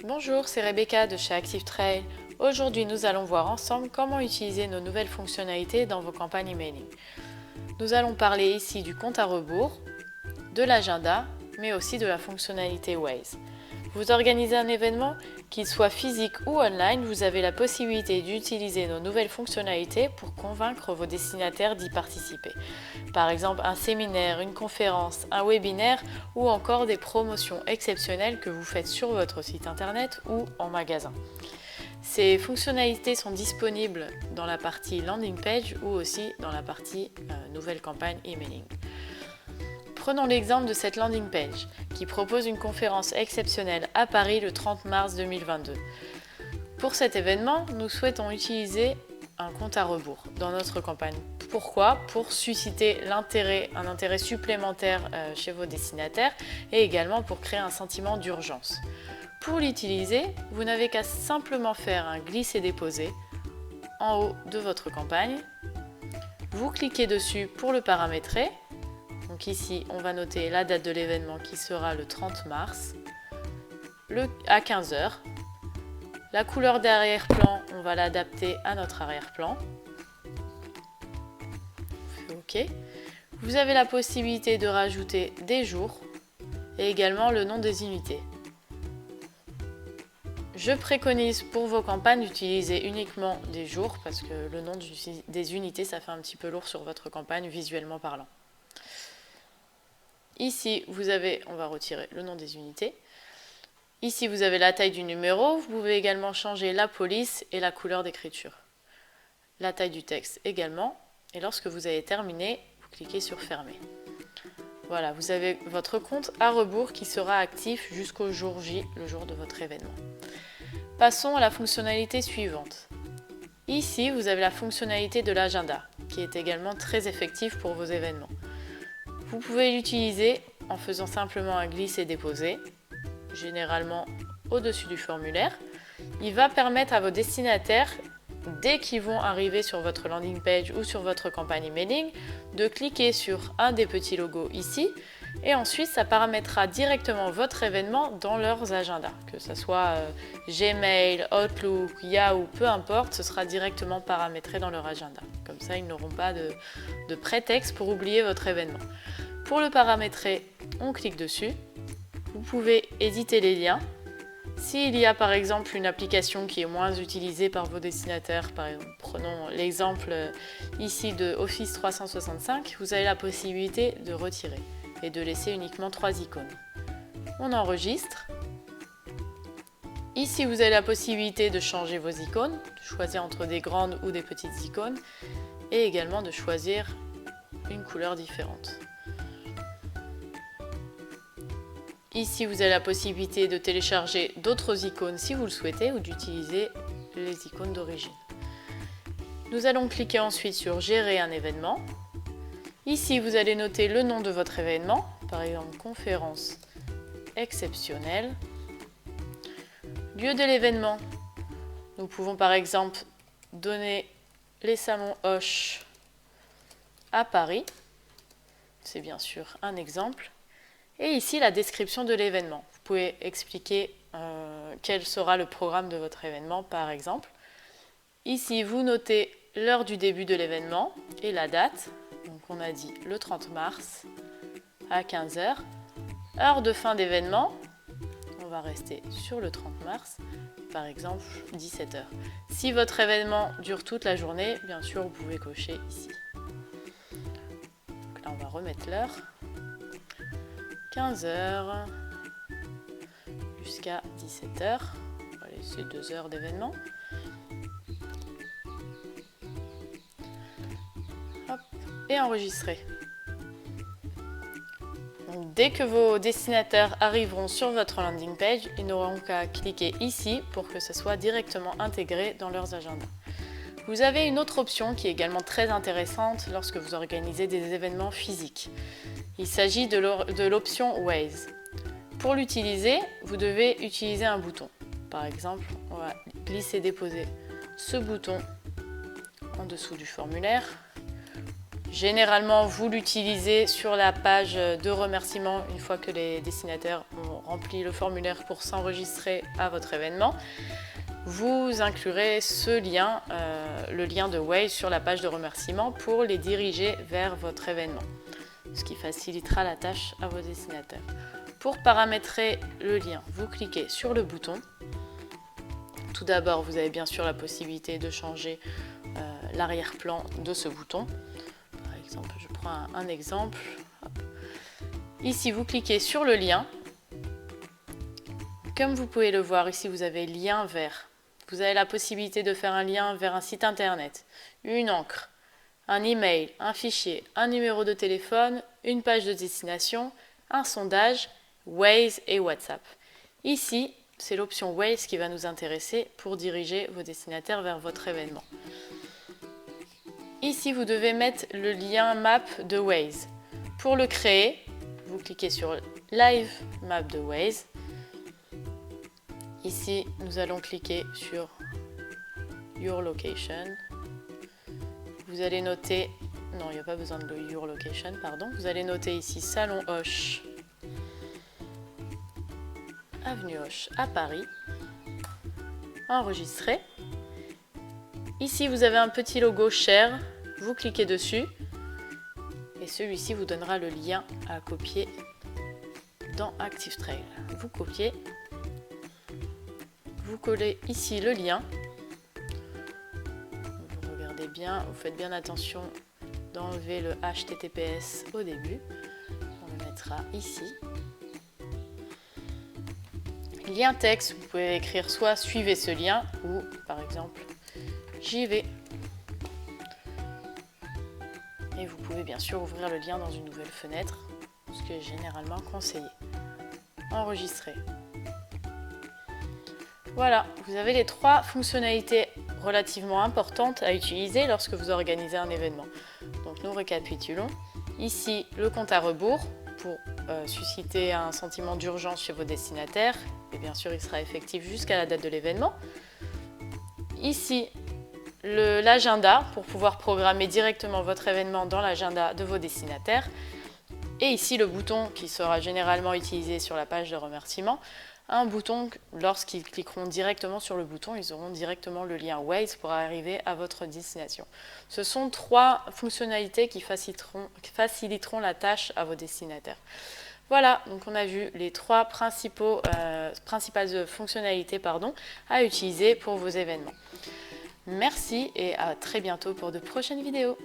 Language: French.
Bonjour, c'est Rebecca de chez ActiveTrail. Aujourd'hui, nous allons voir ensemble comment utiliser nos nouvelles fonctionnalités dans vos campagnes emailing. Nous allons parler ici du compte à rebours, de l'agenda, mais aussi de la fonctionnalité Waze. Vous organisez un événement, qu'il soit physique ou online, vous avez la possibilité d'utiliser nos nouvelles fonctionnalités pour convaincre vos destinataires d'y participer. Par exemple, un séminaire, une conférence, un webinaire ou encore des promotions exceptionnelles que vous faites sur votre site internet ou en magasin. Ces fonctionnalités sont disponibles dans la partie landing page ou aussi dans la partie nouvelle campagne emailing. Prenons l'exemple de cette landing page qui propose une conférence exceptionnelle à Paris le 30 mars 2022. Pour cet événement, nous souhaitons utiliser un compte à rebours dans notre campagne. Pourquoi ? Pour susciter un intérêt supplémentaire chez vos destinataires et également pour créer un sentiment d'urgence. Pour l'utiliser, vous n'avez qu'à simplement faire un glisser-déposer en haut de votre campagne. Vous cliquez dessus pour le paramétrer. Donc ici, on va noter la date de l'événement qui sera le 30 mars à 15 h. La couleur d'arrière-plan, on va l'adapter à notre arrière-plan. OK. Vous avez la possibilité de rajouter des jours et également le nom des unités. Je préconise pour vos campagnes d'utiliser uniquement des jours parce que le nom des unités, ça fait un petit peu lourd sur votre campagne visuellement parlant. Ici, on va retirer le nom des unités. Ici, vous avez la taille du numéro. Vous pouvez également changer la police et la couleur d'écriture. La taille du texte également. Et lorsque vous avez terminé, vous cliquez sur Fermer. Voilà, vous avez votre compte à rebours qui sera actif jusqu'au jour J, le jour de votre événement. Passons à la fonctionnalité suivante. Ici, vous avez la fonctionnalité de l'agenda, qui est également très effective pour vos événements. Vous pouvez l'utiliser en faisant simplement un glisser-déposer, généralement au-dessus du formulaire. Il va permettre à vos destinataires, dès qu'ils vont arriver sur votre landing page ou sur votre campagne emailing, de cliquer sur un des petits logos ici et ensuite ça paramétrera directement votre événement dans leurs agendas. Que ce soit Gmail, Outlook, Yahoo, peu importe, ce sera directement paramétré dans leur agenda. Comme ça, ils n'auront pas de prétexte pour oublier votre événement. Pour le paramétrer, on clique dessus. Vous pouvez éditer les liens. S'il y a par exemple une application qui est moins utilisée par vos destinataires, par exemple, prenons l'exemple ici de Office 365, vous avez la possibilité de retirer et de laisser uniquement 3 icônes. On enregistre. Ici, vous avez la possibilité de changer vos icônes, de choisir entre des grandes ou des petites icônes et également de choisir une couleur différente. Ici, vous avez la possibilité de télécharger d'autres icônes si vous le souhaitez ou d'utiliser les icônes d'origine. Nous allons cliquer ensuite sur Gérer un événement. Ici, vous allez noter le nom de votre événement, par exemple conférence exceptionnelle. Lieu de l'événement, nous pouvons par exemple donner les salons Hoche à Paris. C'est bien sûr un exemple. Et ici, la description de l'événement. Vous pouvez expliquer quel sera le programme de votre événement, par exemple. Ici, vous notez l'heure du début de l'événement et la date. Donc, on a dit le 30 mars à 15 h. Heure de fin d'événement. On va rester sur le 30 mars, par exemple 17 h. Si votre événement dure toute la journée, bien sûr, vous pouvez cocher ici. Donc là, on va remettre l'heure. 15 h jusqu'à 17 h. On va laisser 2 heures d'événement. Hop, et enregistrer. Donc, dès que vos destinataires arriveront sur votre landing page, ils n'auront qu'à cliquer ici pour que ce soit directement intégré dans leurs agendas. Vous avez une autre option qui est également très intéressante lorsque vous organisez des événements physiques. Il s'agit de l'option Waze. Pour l'utiliser, vous devez utiliser un bouton. Par exemple, on va glisser-déposer ce bouton en dessous du formulaire. Généralement, vous l'utilisez sur la page de remerciement une fois que les destinataires ont rempli le formulaire pour s'enregistrer à votre événement. Vous inclurez ce lien, le lien de Waze sur la page de remerciement pour les diriger vers votre événement, ce qui facilitera la tâche à vos destinataires. Pour paramétrer le lien, vous cliquez sur le bouton. Tout d'abord, vous avez bien sûr la possibilité de changer l'arrière-plan de ce bouton. Par exemple, je prends un exemple. Hop. Ici, vous cliquez sur le lien. Comme vous pouvez le voir, ici, vous avez lien vers. Vous avez la possibilité de faire un lien vers un site internet, une encre, un email, un fichier, un numéro de téléphone, une page de destination, un sondage, Waze et WhatsApp. Ici, c'est l'option Waze qui va nous intéresser pour diriger vos destinataires vers votre événement. Ici, vous devez mettre le lien map de Waze. Pour le créer, vous cliquez sur Live Map de Waze. Ici, nous allons cliquer sur Your Location. Vous allez noter, non, il n'y a pas besoin de Your Location, pardon. Vous allez noter ici Salon Hoche, Avenue Hoche à Paris. Enregistrer. Ici, vous avez un petit logo Share. Vous cliquez dessus et celui-ci vous donnera le lien à copier dans ActiveTrail. Vous copiez. Vous collez ici le lien. Vous regardez bien, vous faites bien attention d'enlever le HTTPS au début. On le mettra ici. Lien texte, vous pouvez écrire soit suivez ce lien ou par exemple j'y vais. Et vous pouvez bien sûr ouvrir le lien dans une nouvelle fenêtre, ce qui est généralement conseillé. Enregistrer. Voilà, vous avez les 3 fonctionnalités relativement importantes à utiliser lorsque vous organisez un événement. Donc nous récapitulons. Ici, le compte à rebours pour susciter un sentiment d'urgence chez vos destinataires. Et bien sûr, il sera effectif jusqu'à la date de l'événement. Ici, l'agenda pour pouvoir programmer directement votre événement dans l'agenda de vos destinataires. Et ici, le bouton qui sera généralement utilisé sur la page de remerciement. Un bouton, lorsqu'ils cliqueront directement sur le bouton, ils auront directement le lien Waze pour arriver à votre destination. Ce sont 3 fonctionnalités qui faciliteront la tâche à vos destinataires. Voilà, donc on a vu les 3 principales fonctionnalités à utiliser pour vos événements. Merci et à très bientôt pour de prochaines vidéos.